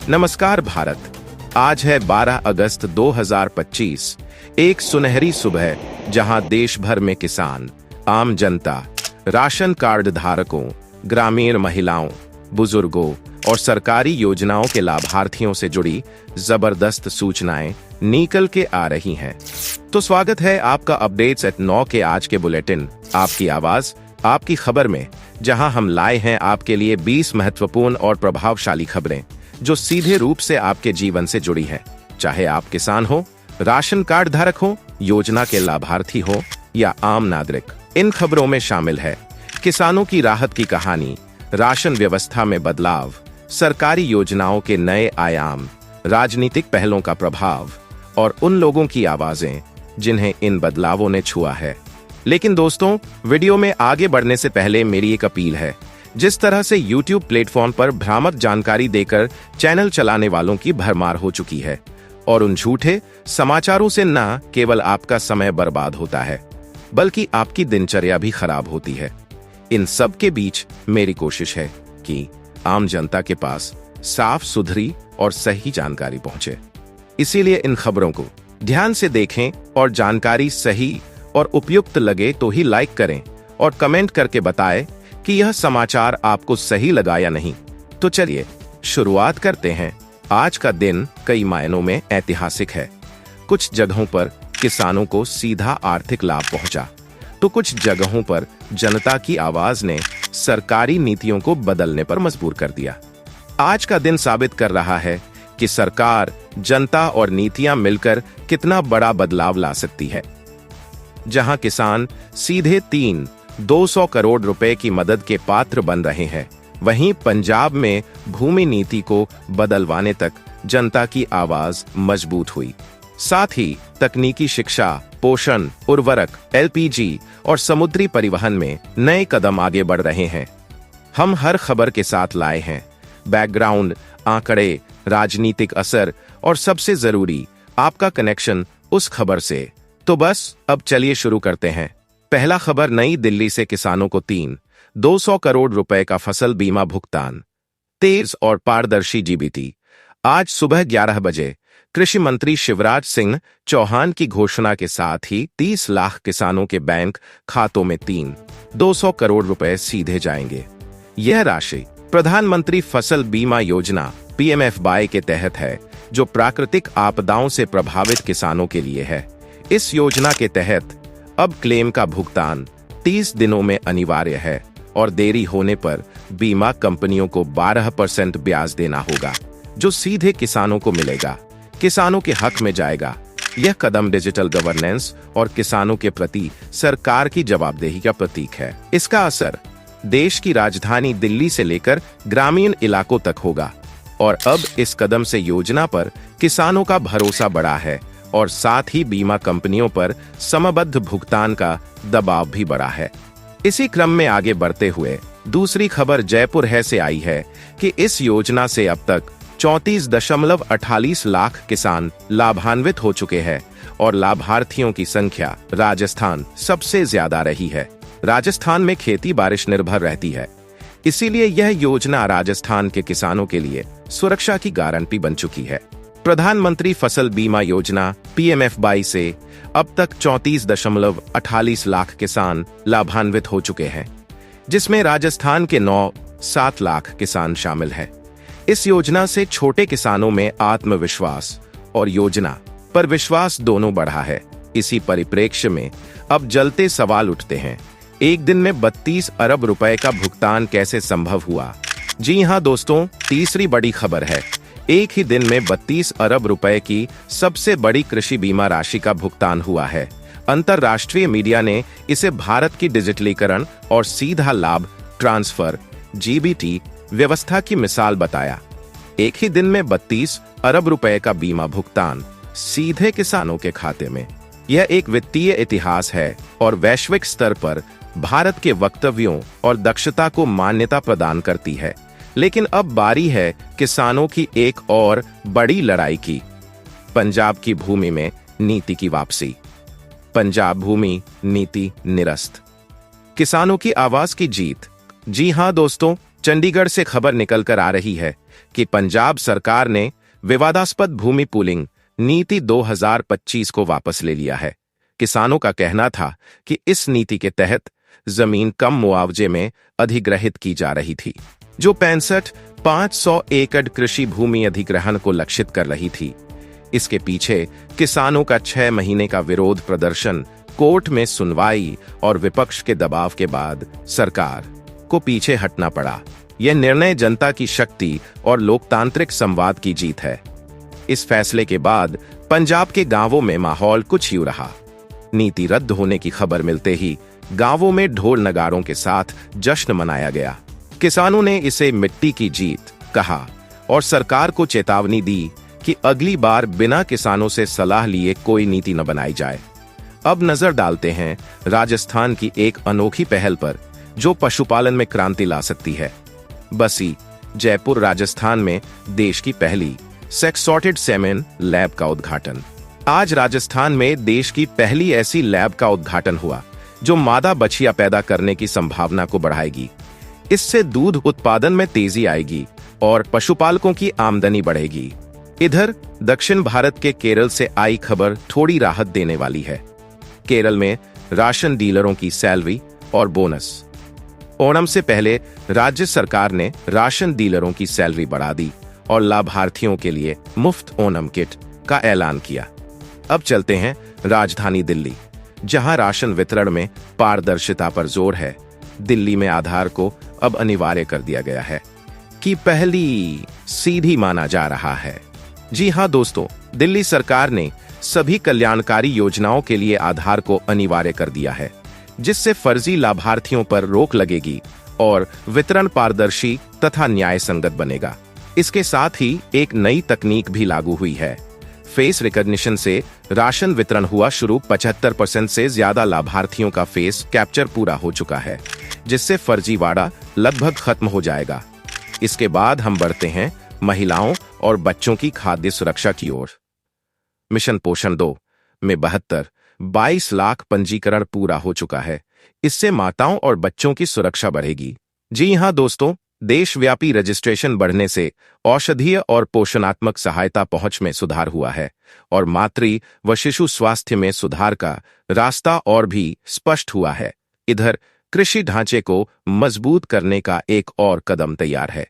नमस्कार भारत। आज है 12 अगस्त 2025, एक सुनहरी सुबह जहां देश भर में किसान, आम जनता, राशन कार्ड धारकों, ग्रामीण महिलाओं, बुजुर्गों और सरकारी योजनाओं के लाभार्थियों से जुड़ी जबरदस्त सूचनाएं निकल के आ रही हैं। तो स्वागत है आपका अपडेट्स एट 9 के आज के बुलेटिन, आपकी आवाज आपकी खबर में, जहां हम लाए हैं आपके लिए 20 महत्वपूर्ण और प्रभावशाली खबरें जो सीधे रूप से आपके जीवन से जुड़ी है। चाहे आप किसान हो, राशन कार्ड धारक हो, योजना के लाभार्थी हो या आम नागरिक, इन खबरों में शामिल है किसानों की राहत की कहानी, राशन व्यवस्था में बदलाव, सरकारी योजनाओं के नए आयाम, राजनीतिक पहलों का प्रभाव और उन लोगों की आवाजें जिन्हें इन बदलावों ने छुआ है। लेकिन दोस्तों, वीडियो में आगे बढ़ने से पहले मेरी एक अपील है। जिस तरह से YouTube प्लेटफॉर्म पर भ्रामक जानकारी देकर चैनल चलाने वालों की भरमार हो चुकी है और उन झूठे समाचारों से न केवल आपका समय बर्बाद होता है बल्कि आपकी दिनचर्या भी खराब होती है। इन सब के बीच मेरी कोशिश है कि आम जनता के पास साफ सुथरी और सही जानकारी पहुंचे। इसीलिए इन खबरों को ध्यान से देखें और जानकारी सही और उपयुक्त लगे तो ही लाइक करें और कमेंट करके बताएं कि यह समाचार आपको सही लगा या नहीं। तो चलिए शुरुआत करते हैं। आज का दिन कई मायनों में ऐतिहासिक है। कुछ जगहों पर किसानों को सीधा आर्थिक लाभ पहुंचा, तो कुछ जगहों पर जनता की आवाज ने सरकारी नीतियों को बदलने पर मजबूर कर दिया। आज का दिन साबित कर रहा है कि सरकार, जनता और नीतियां मिलकर कितना बड़ा बदलाव ला सकती है। जहां किसान सीधे 200 करोड़ रुपए की मदद के पात्र बन रहे हैं, वहीं पंजाब में भूमि नीति को बदलवाने तक जनता की आवाज मजबूत हुई। साथ ही तकनीकी शिक्षा, पोषण, उर्वरक, LPG और समुद्री परिवहन में नए कदम आगे बढ़ रहे हैं। हम हर खबर के साथ लाए हैं बैकग्राउंड, आंकड़े, राजनीतिक असर और सबसे जरूरी आपका कनेक्शन उस खबर से। तो बस अब चलिए शुरू करते हैं। पहला खबर, नई दिल्ली से किसानों को 200 करोड़ रुपए का फसल बीमा भुगतान। तेज और पारदर्शी GBT। आज सुबह 11 बजे कृषि मंत्री शिवराज सिंह चौहान की घोषणा के साथ ही 30 लाख किसानों के बैंक खातों में 200 करोड़ रुपए सीधे जाएंगे। यह राशि प्रधानमंत्री फसल बीमा योजना PMFBY के तहत है, जो प्राकृतिक आपदाओं से प्रभावित किसानों के लिए है। इस योजना के तहत अब क्लेम का भुगतान 30 दिनों में अनिवार्य है और देरी होने पर बीमा कंपनियों को 12% ब्याज देना होगा, जो सीधे किसानों को मिलेगा, किसानों के हक में जाएगा। यह कदम डिजिटल गवर्नेंस और किसानों के प्रति सरकार की जवाबदेही का प्रतीक है। इसका असर देश की राजधानी दिल्ली से लेकर ग्रामीण इलाकों तक होगा और अब इस कदम से योजना पर किसानों का भरोसा बढ़ा है और साथ ही बीमा कंपनियों पर समयबद्ध भुगतान का दबाव भी बढ़ा है। इसी क्रम में आगे बढ़ते हुए दूसरी खबर जयपुर है से आई है कि इस योजना से अब तक 34.48 लाख किसान लाभान्वित हो चुके हैं और लाभार्थियों की संख्या राजस्थान सबसे ज्यादा रही है। राजस्थान में खेती बारिश निर्भर रहती है, इसीलिए यह योजना राजस्थान के किसानों के लिए सुरक्षा की गारंटी बन चुकी है। प्रधानमंत्री फसल बीमा योजना PMFBY से अब तक 34.48 लाख किसान लाभान्वित हो चुके हैं, जिसमें राजस्थान के 7 लाख किसान शामिल हैं। इस योजना से छोटे किसानों में आत्मविश्वास और योजना पर विश्वास दोनों बढ़ा है। इसी परिप्रेक्ष्य में अब जलते सवाल उठते हैं, एक दिन में 32 अरब रुपए का भुगतान कैसे संभव हुआ? जी हां दोस्तों, तीसरी बड़ी खबर है। एक ही दिन में 32 अरब रुपए की सबसे बड़ी कृषि बीमा राशि का भुगतान हुआ है। अंतरराष्ट्रीय मीडिया ने इसे भारत की डिजिटलीकरण और सीधा लाभ ट्रांसफर GBT व्यवस्था की मिसाल बताया। एक ही दिन में 32 अरब रुपए का बीमा भुगतान सीधे किसानों के खाते में। यह एक वित्तीय इतिहास है और वैश्विक स्तर पर भारत के वक्तव्यों और दक्षता को मान्यता प्रदान करती है। लेकिन अब बारी है किसानों की एक और बड़ी लड़ाई की, पंजाब की भूमि में नीति की वापसी। पंजाब भूमि नीति निरस्त, किसानों की आवाज की जीत। जी हां दोस्तों, चंडीगढ़ से खबर निकलकर आ रही है कि पंजाब सरकार ने विवादास्पद भूमि पूलिंग नीति 2025 को वापस ले लिया है। किसानों का कहना था कि इस नीति के तहत जमीन कम मुआवजे में अधिग्रहित की जा रही थी, जो 500 एकड़ कृषि भूमि अधिग्रहण को लक्षित कर रही थी। इसके पीछे किसानों का 6 महीने का विरोध प्रदर्शन, कोर्ट में सुनवाई और विपक्ष के दबाव के बाद सरकार को पीछे हटना पड़ा। यह निर्णय जनता की शक्ति और लोकतांत्रिक संवाद की जीत है। इस फैसले के बाद पंजाब के गांवों में माहौल कुछ यूं रहा। नीति रद्द होने की खबर मिलते ही गांवों में ढोल नगारों के साथ जश्न मनाया गया। किसानों ने इसे मिट्टी की जीत कहा और सरकार को चेतावनी दी कि अगली बार बिना किसानों से सलाह लिए कोई नीति न बनाई जाए। अब नजर डालते हैं राजस्थान की एक अनोखी पहल पर, जो पशुपालन में क्रांति ला सकती है। बसी, जयपुर, राजस्थान में देश की पहली सेक्स सॉर्टेड सेमेन लैब का उद्घाटन। आज राजस्थान में देश की पहली ऐसी लैब का उद्घाटन हुआ जो मादा बछिया पैदा करने की संभावना को बढ़ाएगी। इससे दूध उत्पादन में तेजी आएगी और पशुपालकों की आमदनी बढ़ेगी। इधर दक्षिण भारत के केरल से आई खबर थोड़ी राहत देने वाली है। केरल में राशन डीलरों की सैलरी और बोनस। ओणम से पहले राज्य सरकार ने राशन डीलरों की सैलरी बढ़ा दी और लाभार्थियों के लिए मुफ्त ओणम किट का ऐलान किया। अब चलते हैं राजधानी दिल्ली, जहां राशन वितरण में पारदर्शिता पर जोर है। दिल्ली में आधार को अब अनिवार्य कर दिया गया है कि पहली सीधी माना जा रहा है। जी हां दोस्तों, दिल्ली सरकार ने सभी कल्याणकारी योजनाओं के लिए आधार को अनिवार्य कर दिया है, जिससे फर्जी लाभार्थियों पर रोक लगेगी और वितरण पारदर्शी तथा न्याय संगत बनेगा। इसके साथ ही एक नई तकनीक भी लागू हुई है। फेस रिकॉग्निशन से राशन वितरण हुआ शुरू। 75% से ज्यादा लाभार्थियों का फेस कैप्चर पूरा हो चुका है, जिससे फर्जीवाड़ा लगभग खत्म हो जाएगा। इसके बाद हम बढ़ते हैं महिलाओं और बच्चों की खाद्य सुरक्षा की ओर। मिशन पोषण 2 में 22 लाख पंजीकरण पूरा हो चुका है। इससे माताओं और बच्चों की सुरक्षा बढ़ेगी। जी हां दोस्तों, देशव्यापी रजिस्ट्रेशन बढ़ने से औषधीय और पोषणात्मक सहायता पहुंच में सुधार हुआ है और मातृ व शिशु स्वास्थ्य में सुधार का रास्ता और भी स्पष्ट हुआ है। इधर कृषि ढांचे को मजबूत करने का एक और कदम तैयार है।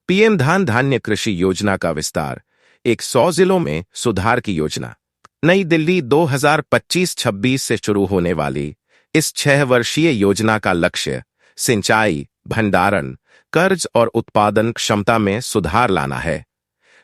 पीएम धान्य कृषि योजना का विस्तार। 100 जिलों में सुधार की योजना। नई दिल्ली 2025-26 से शुरू होने वाली इस 6 वर्षीय योजना का लक्ष्य सिंचाई, भंडारण, कर्ज और उत्पादन क्षमता में सुधार लाना है।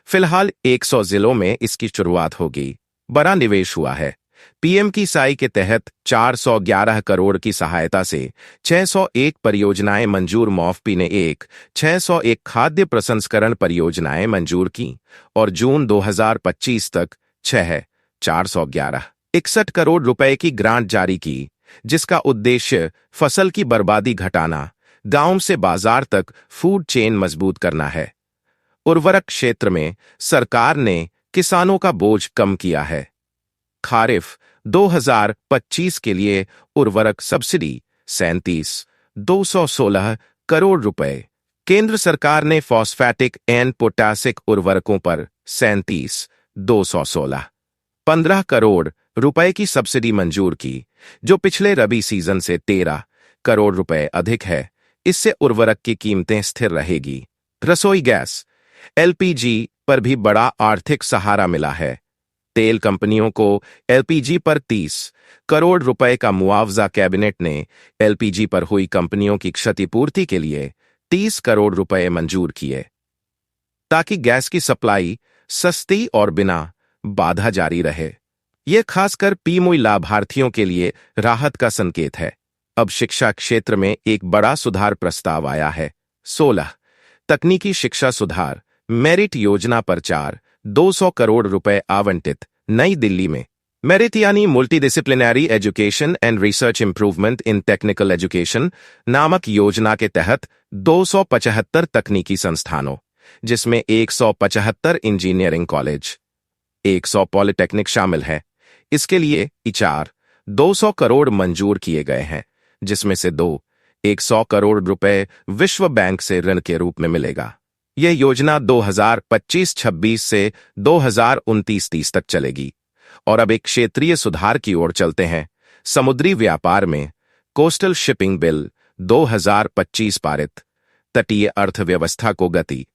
फिलहाल 100 जिलों में इसकी शुरुआत होगी। बड़ा निवेश हुआ है। पीएम किसाई के तहत 411 करोड़ की सहायता से 601 परियोजनाएं मंजूर। मौफपी ने 601 खाद्य प्रसंस्करण परियोजनाएं मंजूर की और जून 2025 तक 61 करोड़ रुपए की ग्रांट जारी की, जिसका उद्देश्य फसल की बर्बादी घटाना, गांव से बाजार तक फूड चेन मजबूत करना है। उर्वरक क्षेत्र में सरकार ने किसानों का बोझ कम किया है। खारिफ 2025 के लिए उर्वरक सब्सिडी 37,216 करोड़ रुपए। केंद्र सरकार ने फॉस्फेटिक एंड पोटासिक उर्वरकों पर 37,216 15 करोड़ रुपए की सब्सिडी मंजूर की, जो पिछले रबी सीजन से 13 करोड़ रुपए अधिक है। इससे उर्वरक की कीमतें स्थिर रहेगी। रसोई गैस एलपीजी पर भी बड़ा आर्थिक सहारा मिला है। तेल कंपनियों को एलपीजी पर 30 करोड़ रुपए का मुआवजा। कैबिनेट ने एलपीजी पर हुई कंपनियों की क्षतिपूर्ति के लिए 30 करोड़ रुपए मंजूर किए, ताकि गैस की सप्लाई सस्ती और बिना बाधा जारी रहे। यह खासकर पीएमओ लाभार्थियों के लिए राहत का संकेत है। अब शिक्षा क्षेत्र में एक बड़ा सुधार प्रस्ताव आया है। 16 तकनीकी शिक्षा सुधार। मेरिट योजना पर 200 करोड़ रुपए आवंटित। नई दिल्ली में मेरिट यानी multidisciplinary education and research improvement in technical education नामक योजना के तहत 275 तकनीकी संस्थानों, जिसमें 175 इंजीनियरिंग कॉलेज, 100 पॉलिटेक्निक शामिल है। इसके लिए 200 करोड़ मंजूर किए गए हैं, जिसमें से 2 100 करोड़ रुपए विश्व बैंक से ऋण के रूप में मिलेगा। यह योजना 2025-26 से 2029-30 तक चलेगी। और अब एक क्षेत्रीय सुधार की ओर चलते हैं। समुद्री व्यापार में कोस्टल शिपिंग बिल 2025 पारित, तटीय अर्थव्यवस्था को गति।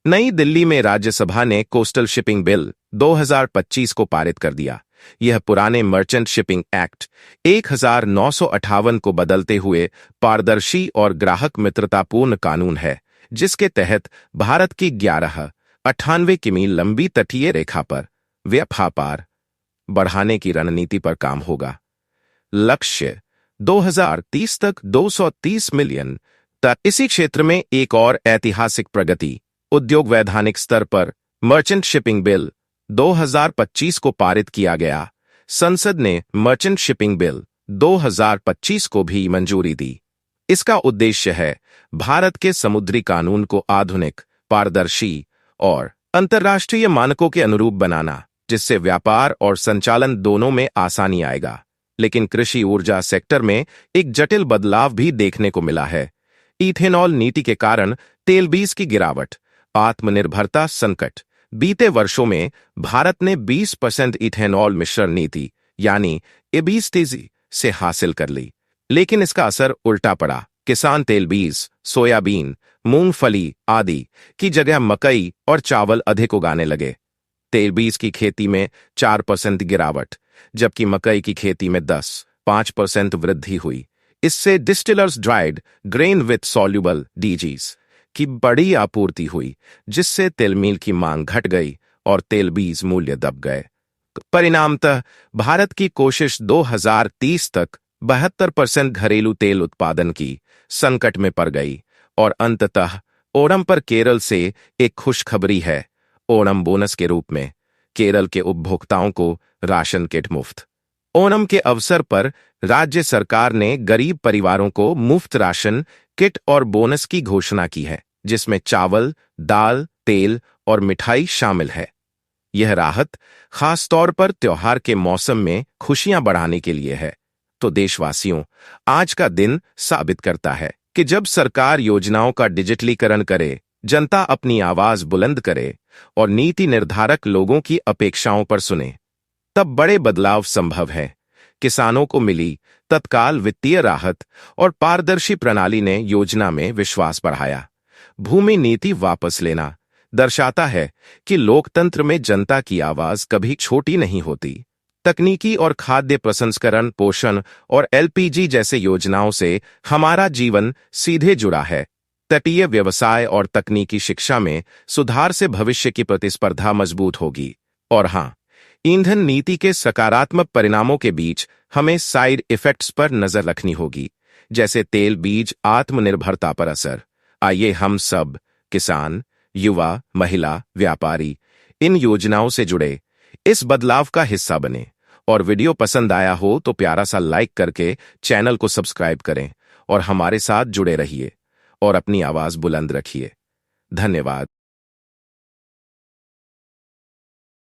नई दिल्ली में राज्यसभा ने कोस्टल शिपिंग बिल 2025 को पारित कर दिया। यह पुराने मर्चेंट शिपिंग एक्ट 1958 को बदलते हुए पारदर्शी और ग्राहक मित्रतापूर्ण कानून है, जिसके तहत भारत की 1198 किमी लंबी तटीय रेखा पर व्यापार बढ़ाने की रणनीति पर काम होगा। लक्ष्य 2030 तक 230 मिलियन तक। इसी क्षेत्र में एक और ऐतिहासिक प्रगति, उद्योग वैधानिक स्तर पर मर्चेंट शिपिंग बिल 2025 को पारित किया गया। संसद ने मर्चेंट शिपिंग बिल 2025 को भी मंजूरी दी। इसका उद्देश्य है भारत के समुद्री कानून को आधुनिक, पारदर्शी और अंतर्राष्ट्रीय मानकों के अनुरूप बनाना, जिससे व्यापार और संचालन दोनों में आसानी आएगा। लेकिन कृषि ऊर्जा सेक्टर में एक जटिल बदलाव भी देखने को मिला है। इथेनॉल नीति के कारण तेलबीज की गिरावट, आत्मनिर्भरता संकट। बीते वर्षों में भारत ने 20% इथेनॉल मिश्रण नीति यानी एबीस तेजी से हासिल कर ली, लेकिन इसका असर उल्टा पड़ा। किसान तेलबीज, सोयाबीन, मूंगफली आदि की जगह मकई और चावल अधिक उगाने लगे। तेलबीज की खेती में 4% गिरावट, जबकि मकई की खेती में 10.5% वृद्धि हुई। इससे distillers dried grain with soluble disease की बड़ी आपूर्ति हुई, जिससे तेल मिल की मांग घट गई और तेलबीज मूल्य दब गए। परिणामतः भारत की कोशिश 2030 तक 72% घरेलू तेल उत्पादन की संकट में पड़ गई। और अंततः ओणम पर केरल से एक खुशखबरी है। ओणम बोनस के रूप में केरल के उपभोक्ताओं को राशन किट मुफ्त। ओणम के अवसर पर राज्य सरकार ने गरीब परिवारों को मुफ्त राशन किट और बोनस की घोषणा की है, जिसमें चावल, दाल, तेल और मिठाई शामिल है। यह राहत खास तौर पर त्योहार के मौसम में खुशियां बढ़ाने के लिए है। तो देशवासियों, आज का दिन साबित करता है कि जब सरकार योजनाओं का डिजिटलीकरण करे, जनता अपनी आवाज बुलंद करे और नीति निर्धारक लोगों की अपेक्षाओं पर सुने, तब बड़े बदलाव संभव हैं। किसानों को मिली तत्काल वित्तीय राहत और पारदर्शी प्रणाली ने योजना में विश्वास बढ़ाया। भूमि नीति वापस लेना दर्शाता है कि लोकतंत्र में जनता की आवाज कभी छोटी नहीं होती। तकनीकी और खाद्य प्रसंस्करण, पोषण और एलपीजी जैसे योजनाओं से हमारा जीवन सीधे जुड़ा है। तटीय व्यवसाय और तकनीकी शिक्षा में सुधार से भविष्य की प्रतिस्पर्धा मजबूत होगी। और हां, ईंधन नीति के सकारात्मक परिणामों के बीच हमें साइड इफेक्ट्स पर नजर रखनी होगी, जैसे तेल बीज आत्मनिर्भरता पर असर। आइए हम सब, किसान, युवा, महिला, व्यापारी, इन योजनाओं से जुड़े इस बदलाव का हिस्सा बने। और वीडियो पसंद आया हो तो प्यारा सा लाइक करके चैनल को सब्सक्राइब करें और हमारे साथ जुड़े रहिए और अपनी आवाज बुलंद रखिए। धन्यवाद।